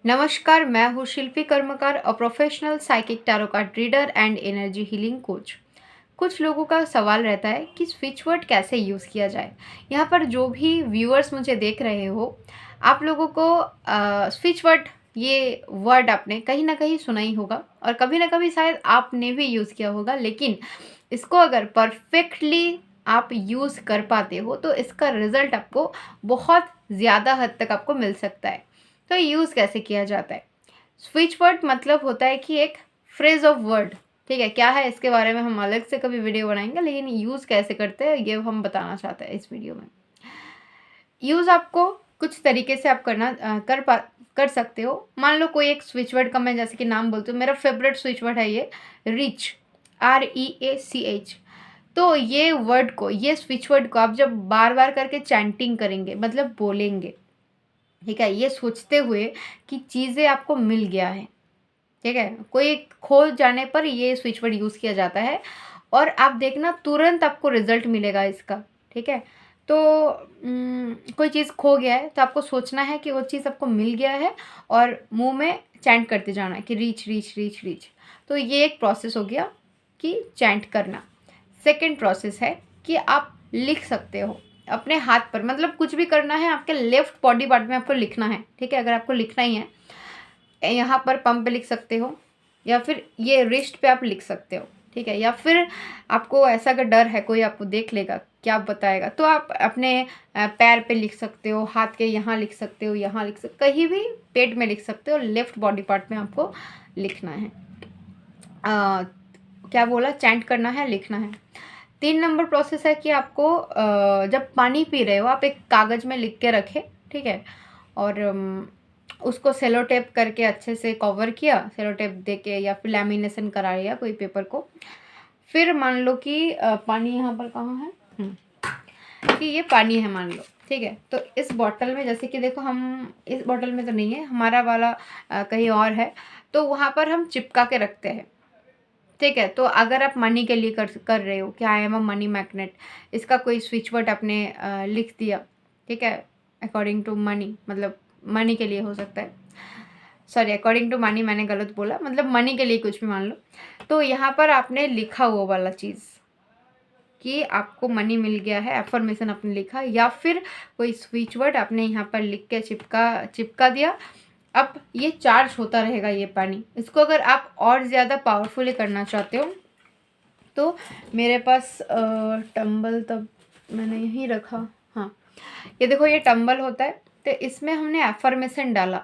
नमस्कार, मैं हूँ शिल्पी कर्मकार, a professional psychic tarot card reader and energy healing coach. कुछ लोगों का सवाल रहता है कि स्विच वर्ड कैसे यूज़ किया जाए। यहाँ पर जो भी व्यूअर्स मुझे देख रहे हो, आप लोगों को स्विच वर्ड ये वर्ड आपने कहीं ना कहीं सुना ही होगा और कभी ना कभी शायद आपने भी यूज़ किया होगा, लेकिन इसको अगर परफेक्टली आप यूज़ कर पाते हो तो इसका रिज़ल्ट आपको बहुत ज़्यादा हद तक आपको मिल सकता है। तो यूज़ कैसे किया जाता है? स्विच वर्ड मतलब होता है कि एक फ्रेज ऑफ वर्ड, ठीक है? क्या है इसके बारे में हम अलग से कभी वीडियो बनाएंगे, लेकिन यूज़ कैसे करते हैं ये हम बताना चाहते हैं इस वीडियो में। यूज़ आपको कुछ तरीके से आप कर सकते हो। मान लो कोई एक स्विच वर्ड का मैं जैसे कि नाम बोलती हूँ, मेरा फेवरेट स्विच वर्ड है ये रीच, REACH। तो ये स्विच वर्ड को आप जब बार बार करके चैंटिंग करेंगे, मतलब बोलेंगे, ठीक है, ये सोचते हुए कि चीज़ें आपको मिल गया है, ठीक है, कोई खो जाने पर ये स्विच वर्ड यूज़ किया जाता है और आप देखना तुरंत आपको रिजल्ट मिलेगा इसका, ठीक है। तो कोई चीज़ खो गया है तो आपको सोचना है कि वो चीज़ आपको मिल गया है और मुंह में चैंट करते जाना है कि रीच रीच रीच रीच। तो ये एक प्रोसेस हो गया कि चैंट करना। सेकंड प्रोसेस है कि आप लिख सकते हो अपने हाथ पर, मतलब कुछ भी करना है आपके लेफ्ट बॉडी पार्ट में आपको लिखना है, ठीक है। अगर आपको लिखना ही है, यहाँ पर पंप पे लिख सकते हो या फिर ये रिस्ट पे आप लिख सकते हो, ठीक है। या फिर आपको ऐसा अगर डर है कोई आपको देख लेगा, क्या बताएगा, तो आप अपने पैर पे लिख सकते हो, हाथ के यहाँ लिख सकते हो, यहाँ लिख सकते, कहीं भी पेट में लिख सकते हो। लेफ्ट बॉडी पार्ट में आपको लिखना है, क्या बोला, चैंट करना है, लिखना है। 3 नंबर प्रोसेस है कि आपको जब पानी पी रहे हो आप एक कागज़ में लिख के रखें, ठीक है। और उसको सेलो टेप करके अच्छे से कवर किया, सेलो टेप दे के या फिर लैमिनेशन करा लिया कोई पेपर को। फिर मान लो कि पानी यहाँ पर कहाँ है, कि ये पानी है मान लो, ठीक है। तो इस बॉटल में, जैसे कि देखो हम इस बॉटल में तो नहीं है, हमारा वाला कहीं और है, तो वहाँ पर हम चिपका के रखते हैं, ठीक है। तो अगर आप मनी के लिए कर रहे हो कि I am a money magnet, इसका कोई स्विच वर्ड आपने लिख दिया, ठीक है, अकॉर्डिंग टू मनी, मतलब मनी के लिए हो सकता है, सॉरी अकॉर्डिंग टू मनी मैंने गलत बोला, मतलब मनी के लिए कुछ भी मान लो। तो यहाँ पर आपने लिखा वो वाला चीज़ कि आपको मनी मिल गया है, एफर्मेशन आपने लिखा, या फिर कोई स्विच वर्ड आपने यहाँ पर लिख के चिपका दिया। अब ये चार्ज होता रहेगा ये पानी। इसको अगर आप और ज़्यादा पावरफुली करना चाहते हो तो मेरे पास टंबल, तब मैंने यहीं रखा, हाँ, ये देखो ये टंबल होता है, तो इसमें हमने एफर्मेशन डाला,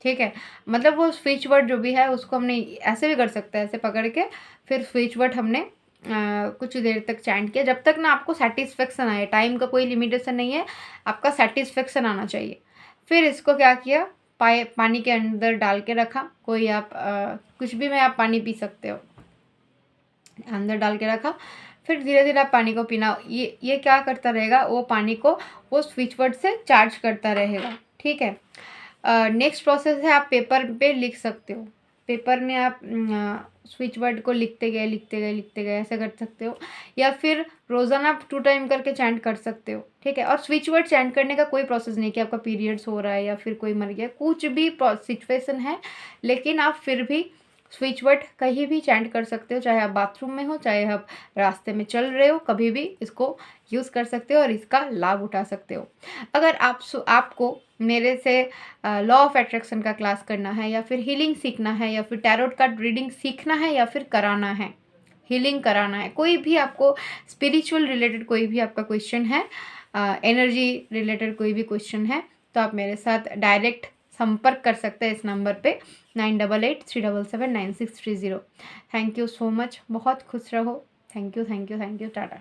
ठीक है। मतलब वो स्विच वर्ड जो भी है उसको हमने ऐसे भी कर सकते हैं, ऐसे पकड़ के फिर स्विच वर्ड हमने कुछ देर तक चैंट किया, जब तक ना आपको सेटिस्फेक्शन आए। टाइम का कोई लिमिटेशन नहीं है, आपका सेटिस्फेक्शन आना चाहिए। फिर इसको क्या किया, पानी के अंदर डाल के रखा, कोई आप कुछ भी में आप पानी पी सकते हो, अंदर डाल के रखा। फिर धीरे धीरे आप पानी को पीना, ये क्या करता रहेगा, वो पानी को वो स्विच वर्ड से चार्ज करता रहेगा, ठीक है। नेक्स्ट प्रोसेस है, आप पेपर पे लिख सकते हो। पेपर में आप स्विच वर्ड को लिखते गए लिखते गए लिखते गए ऐसे कर सकते हो, या फिर रोज़ाना आप 2 टाइम करके चैंट कर सकते हो, ठीक है। और स्विच वर्ड चैंट करने का कोई प्रोसेस नहीं कि आपका पीरियड्स हो रहा है या फिर कोई मर गया, कुछ भी सिचुएशन है, लेकिन आप फिर भी स्विच वर्ड कहीं भी चैंट कर सकते हो, चाहे आप बाथरूम में हो, चाहे आप रास्ते में चल रहे हो, कभी भी इसको यूज़ कर सकते हो और इसका लाभ उठा सकते हो। अगर आपको मेरे से लॉ ऑफ अट्रैक्शन का क्लास करना है, या फिर हीलिंग सीखना है, या फिर टैरोट कार्ड रीडिंग सीखना है, या फिर कराना है, हीलिंग कराना है, कोई भी आपको स्पिरिचुअल रिलेटेड कोई भी आपका क्वेश्चन है, एनर्जी रिलेटेड कोई भी क्वेश्चन है, तो आप मेरे साथ डायरेक्ट संपर्क कर सकते हैं इस नंबर पे 9883779630। थैंक यू सो मच, बहुत खुश रहो। Thank you, thank you, thank you, Tata.